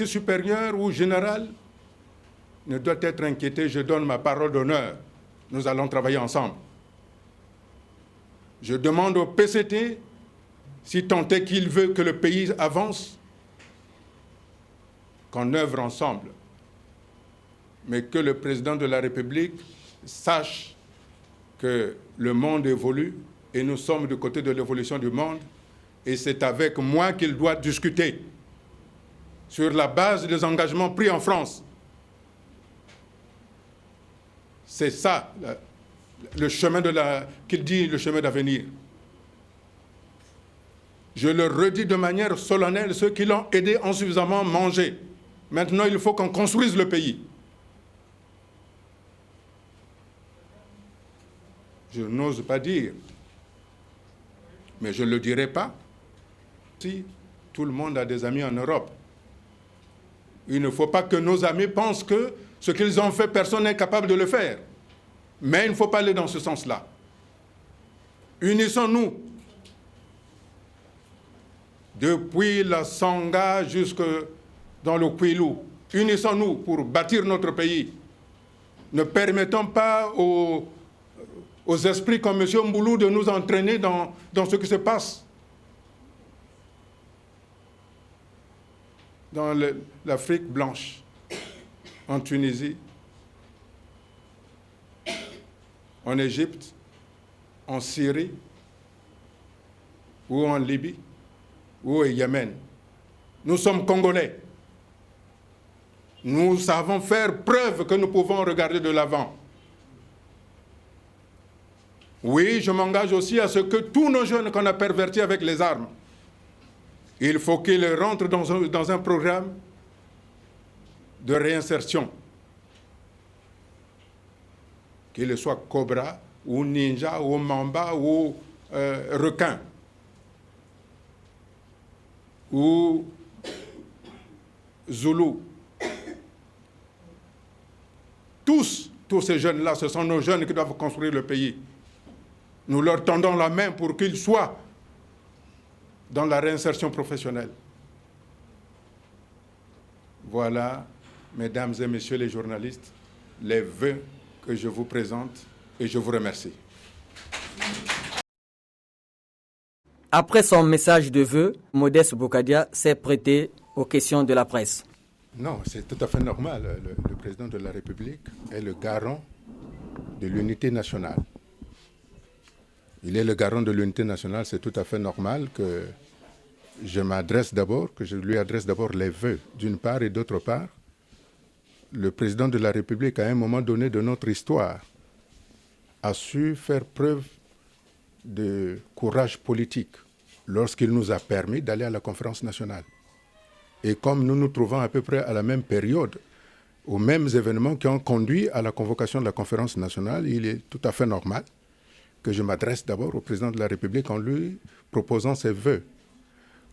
officier supérieur ou général ne doit être inquiété, je donne ma parole d'honneur. Nous allons travailler ensemble. Je demande au PCT, si tant est qu'il veut que le pays avance, qu'on œuvre ensemble. Mais que le président de la République sache que le monde évolue et nous sommes du côté de l'évolution du monde et c'est avec moi qu'il doit discuter sur la base des engagements pris en France. C'est ça, le chemin qu'il dit, le chemin d'avenir. Je le redis de manière solennelle, ceux qui l'ont aidé ont suffisamment mangé. Maintenant, il faut qu'on construise le pays. Je n'ose pas dire, mais je ne le dirai pas. Si tout le monde a des amis en Europe, il ne faut pas que nos amis pensent que ce qu'ils ont fait, personne n'est capable de le faire. Mais il ne faut pas aller dans ce sens-là. Unissons-nous. Depuis la Sangha jusque dans le Kwilu, unissons-nous pour bâtir notre pays. Ne permettons pas aux esprits comme M. Mboulou de nous entraîner dans ce qui se passe dans l'Afrique blanche, en Tunisie, en Égypte, en Syrie, ou en Libye, ou au Yémen. Nous sommes Congolais. Nous savons faire preuve que nous pouvons regarder de l'avant. Oui, je m'engage aussi à ce que tous nos jeunes qu'on a pervertis avec les armes, il faut qu'ils rentrent dans un programme de réinsertion. Qu'ils soient Cobra, ou Ninja, ou Mamba, ou Requin, ou Zulu. Tous ces jeunes-là, ce sont nos jeunes qui doivent construire le pays. Nous leur tendons la main pour qu'ils soient dans la réinsertion professionnelle. Voilà, mesdames et messieurs les journalistes, les vœux que je vous présente et je vous remercie. Après son message de vœux, Modeste Bokadia s'est prêté aux questions de la presse. Non, c'est tout à fait normal. Le président de la République est le garant de l'unité nationale. Il est le garant de l'unité nationale, c'est tout à fait normal que je lui adresse d'abord les vœux, d'une part, et d'autre part, le président de la République, à un moment donné de notre histoire, a su faire preuve de courage politique lorsqu'il nous a permis d'aller à la conférence nationale. Et comme nous nous trouvons à peu près à la même période, aux mêmes événements qui ont conduit à la convocation de la conférence nationale, il est tout à fait normal que je m'adresse d'abord au président de la République en lui proposant ses vœux.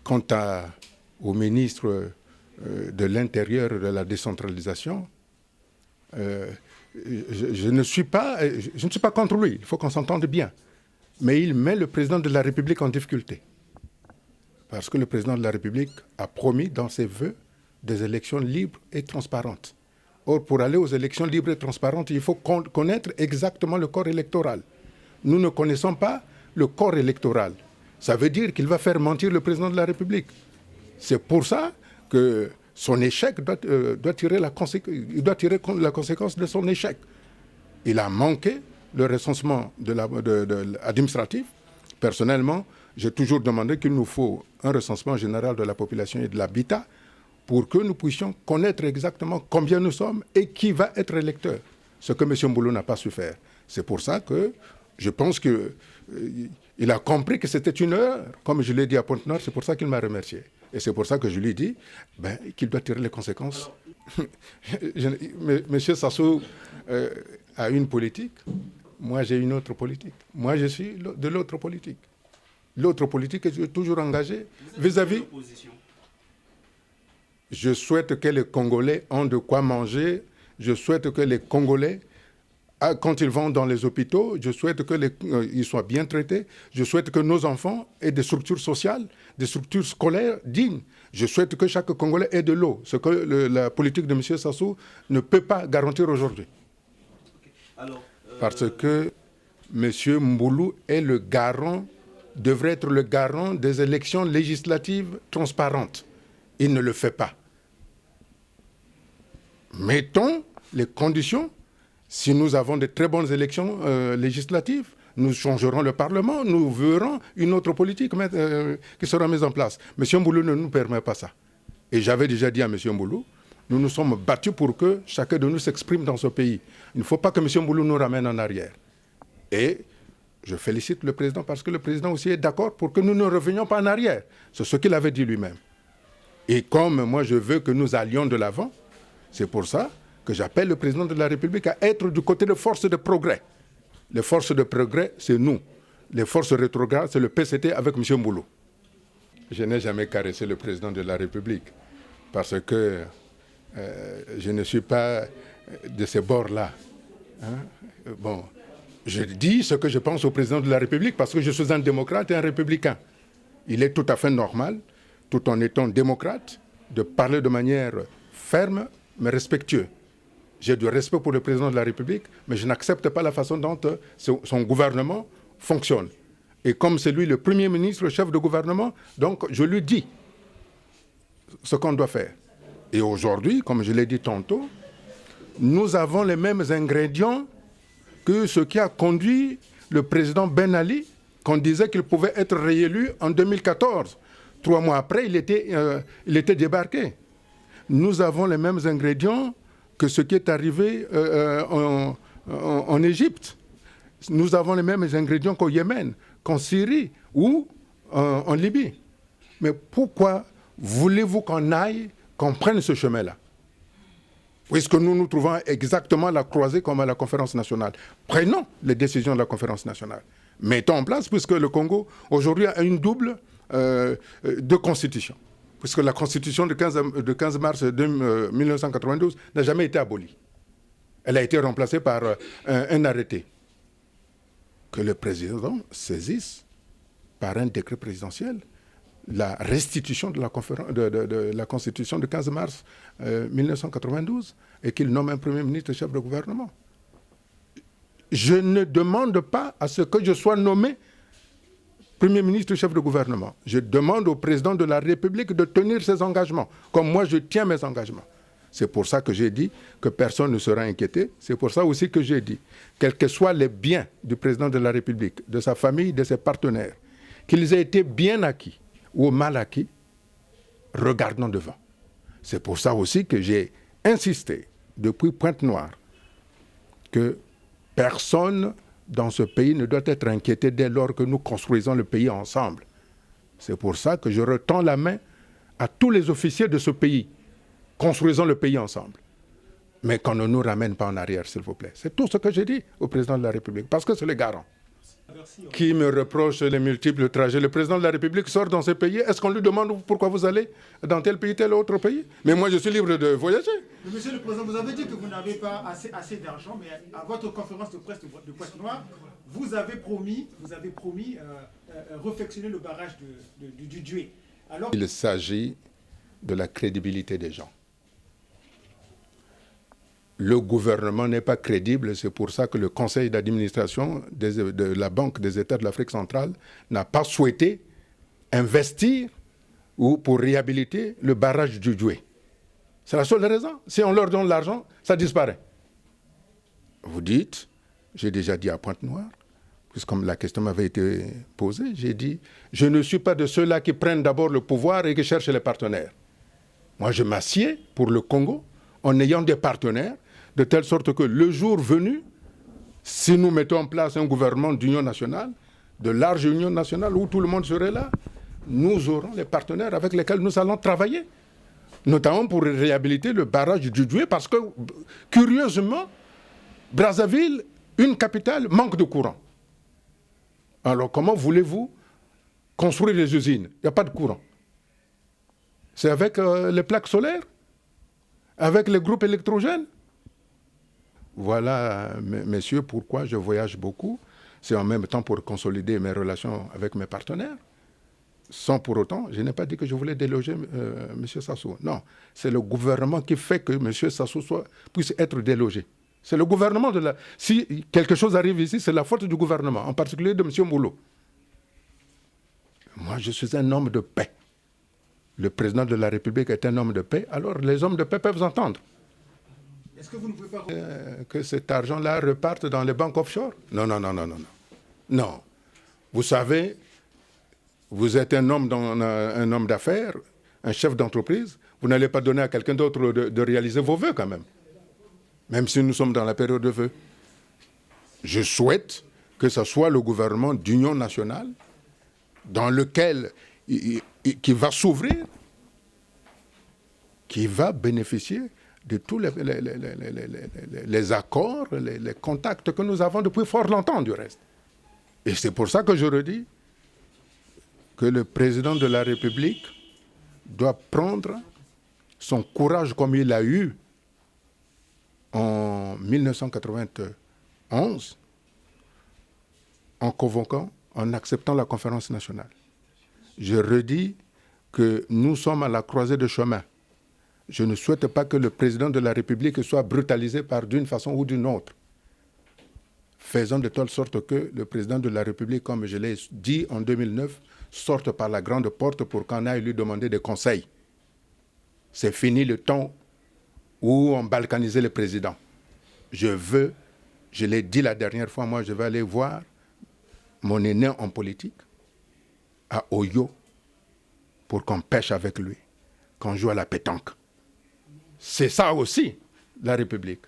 Quant au ministre de l'Intérieur et de la décentralisation, je ne suis pas contre lui, il faut qu'on s'entende bien. Mais il met le président de la République en difficulté. Parce que le président de la République a promis dans ses vœux des élections libres et transparentes. Or, pour aller aux élections libres et transparentes, il faut connaître exactement le corps électoral. Nous ne connaissons pas le corps électoral. Ça veut dire qu'il va faire mentir le président de la République. C'est pour ça que son échec doit tirer la conséquence de son échec. Il a manqué le recensement administratif. Personnellement, j'ai toujours demandé qu'il nous faut un recensement général de la population et de l'habitat pour que nous puissions connaître exactement combien nous sommes et qui va être électeur. Ce que M. Mboulou n'a pas su faire. C'est pour ça que je pense qu'il a compris que c'était une heure. Comme je l'ai dit à Pointe-Noire, c'est pour ça qu'il m'a remercié. Et c'est pour ça que je lui dis qu'il doit tirer les conséquences. M. Sassou a une politique, moi j'ai une autre politique. Moi je suis de l'autre politique. L'autre politique est toujours engagée vis-à-vis. Je souhaite que les Congolais ont de quoi manger. Je souhaite que les Congolais Quand ils vont dans les hôpitaux, je souhaite qu'ils soient bien traités. Je souhaite que nos enfants aient des structures sociales, des structures scolaires dignes. Je souhaite que chaque Congolais ait de l'eau, ce que la politique de M. Sassou ne peut pas garantir aujourd'hui. Parce que M. Mboulou est le garant, devrait être le garant des élections législatives transparentes. Il ne le fait pas. Mettons les conditions. Si nous avons de très bonnes élections législatives, nous changerons le Parlement, nous verrons une autre politique qui sera mise en place. M. Mboulou ne nous permet pas ça. Et j'avais déjà dit à M. Mboulou, nous nous sommes battus pour que chacun de nous s'exprime dans ce pays. Il ne faut pas que M. Mboulou nous ramène en arrière. Et je félicite le président parce que le président aussi est d'accord pour que nous ne revenions pas en arrière. C'est ce qu'il avait dit lui-même. Et comme moi je veux que nous allions de l'avant, c'est pour ça que j'appelle le président de la République à être du côté des forces de progrès. Les forces de progrès, c'est nous. Les forces rétrogrades, c'est le PCT avec M. Mboulou. Je n'ai jamais caressé le président de la République parce que je ne suis pas de ces bords-là. Hein? Bon, je dis ce que je pense au président de la République parce que je suis un démocrate et un républicain. Il est tout à fait normal, tout en étant démocrate, de parler de manière ferme mais respectueuse. J'ai du respect pour le président de la République, mais je n'accepte pas la façon dont son gouvernement fonctionne. Et comme c'est lui le Premier ministre, le chef de gouvernement, donc je lui dis ce qu'on doit faire. Et aujourd'hui, comme je l'ai dit tantôt, nous avons les mêmes ingrédients que ce qui a conduit le président Ben Ali, qu'on disait qu'il pouvait être réélu en 2014. 3 mois après, il était débarqué. Nous avons les mêmes ingrédients que ce qui est arrivé en Égypte. Nous avons les mêmes ingrédients qu'au Yémen, qu'en Syrie ou en Libye. Mais pourquoi voulez-vous qu'on prenne ce chemin-là? Puisque nous nous trouvons exactement à la croisée comme à la conférence nationale. Prenons les décisions de la conférence nationale. Mettons en place, puisque le Congo, aujourd'hui, a une double de constitution. Puisque la constitution de 15 mars 1992 n'a jamais été abolie. Elle a été remplacée par un arrêté. Que le président saisisse par un décret présidentiel la restitution de la constitution de 15 mars 1992 et qu'il nomme un premier ministre chef de gouvernement. Je ne demande pas à ce que je sois nommé Premier ministre, chef de gouvernement. Je demande au président de la République de tenir ses engagements, comme moi je tiens mes engagements. C'est pour ça que j'ai dit que personne ne sera inquiété. C'est pour ça aussi que j'ai dit, quels que soient les biens du président de la République, de sa famille, de ses partenaires, qu'ils aient été bien acquis ou mal acquis, regardons devant. C'est pour ça aussi que j'ai insisté, depuis Pointe-Noire, que personne dans ce pays ne doit être inquiété dès lors que nous construisons le pays ensemble. C'est pour ça que je retends la main à tous les officiers de ce pays. Construisons le pays ensemble. Mais qu'on ne nous ramène pas en arrière, s'il vous plaît. C'est tout ce que j'ai dit au président de la République, parce que c'est le garant. Qui me reproche les multiples trajets? Le président de la République sort dans ce pays. Est-ce qu'on lui demande pourquoi vous allez dans tel pays, tel autre pays? Mais moi, je suis libre de voyager. Monsieur le Président, vous avez dit que vous n'avez pas assez d'argent, mais à votre conférence de presse de Pointe-Noire, vous avez promis réfectionner le barrage du Djoué. Alors... Il s'agit de la crédibilité des gens. Le gouvernement n'est pas crédible, c'est pour ça que le conseil d'administration de la Banque des États de l'Afrique centrale n'a pas souhaité investir ou pour réhabiliter le barrage du Djoué. C'est la seule raison. Si on leur donne l'argent, ça disparaît. Vous dites, j'ai déjà dit à Pointe-Noire, puisque comme la question m'avait été posée, j'ai dit, je ne suis pas de ceux-là qui prennent d'abord le pouvoir et qui cherchent les partenaires. Moi, je m'assieds pour le Congo en ayant des partenaires, de telle sorte que le jour venu, si nous mettons en place un gouvernement d'union nationale, de large union nationale, où tout le monde serait là, nous aurons les partenaires avec lesquels nous allons travailler, notamment pour réhabiliter le barrage du Djoué, parce que, curieusement, Brazzaville, une capitale, manque de courant. Alors, comment voulez-vous construire des usines? Il n'y a pas de courant. C'est avec les plaques solaires? Avec les groupes électrogènes? voilà, messieurs, pourquoi je voyage beaucoup. C'est en même temps pour consolider mes relations avec mes partenaires. Sans pour autant, je n'ai pas dit que je voulais déloger M. Sassou. Non, c'est le gouvernement qui fait que M. Sassou puisse être délogé. C'est le gouvernement de la... Si quelque chose arrive ici, c'est la faute du gouvernement, en particulier de M. Moulou. Moi, je suis un homme de paix. Le président de la République est un homme de paix, alors les hommes de paix peuvent entendre. Est-ce que vous ne pouvez pas... Que cet argent-là reparte dans les banques offshore? Non, non, non, non, non, non. Non. Vous savez... Vous êtes un homme d'affaires, un chef d'entreprise. Vous n'allez pas donner à quelqu'un d'autre de réaliser vos vœux quand même. Même si nous sommes dans la période de vœux. Je souhaite que ce soit le gouvernement d'union nationale dans lequel qui va s'ouvrir, qui va bénéficier de tous les accords, les contacts que nous avons depuis fort longtemps du reste. Et c'est pour ça que je redis que le président de la République doit prendre son courage comme il l'a eu en 1991 en convoquant, en acceptant la conférence nationale. Je redis que nous sommes à la croisée de chemin. Je ne souhaite pas que le président de la République soit brutalisé d'une façon ou d'une autre. Faisons de telle sorte que le président de la République, comme je l'ai dit en 2009, sorte par la grande porte pour qu'on aille lui demander des conseils. C'est fini le temps où on balkanisait le président. Je l'ai dit la dernière fois, moi je vais aller voir mon aîné en politique à Oyo pour qu'on pêche avec lui, qu'on joue à la pétanque. C'est ça aussi, la République.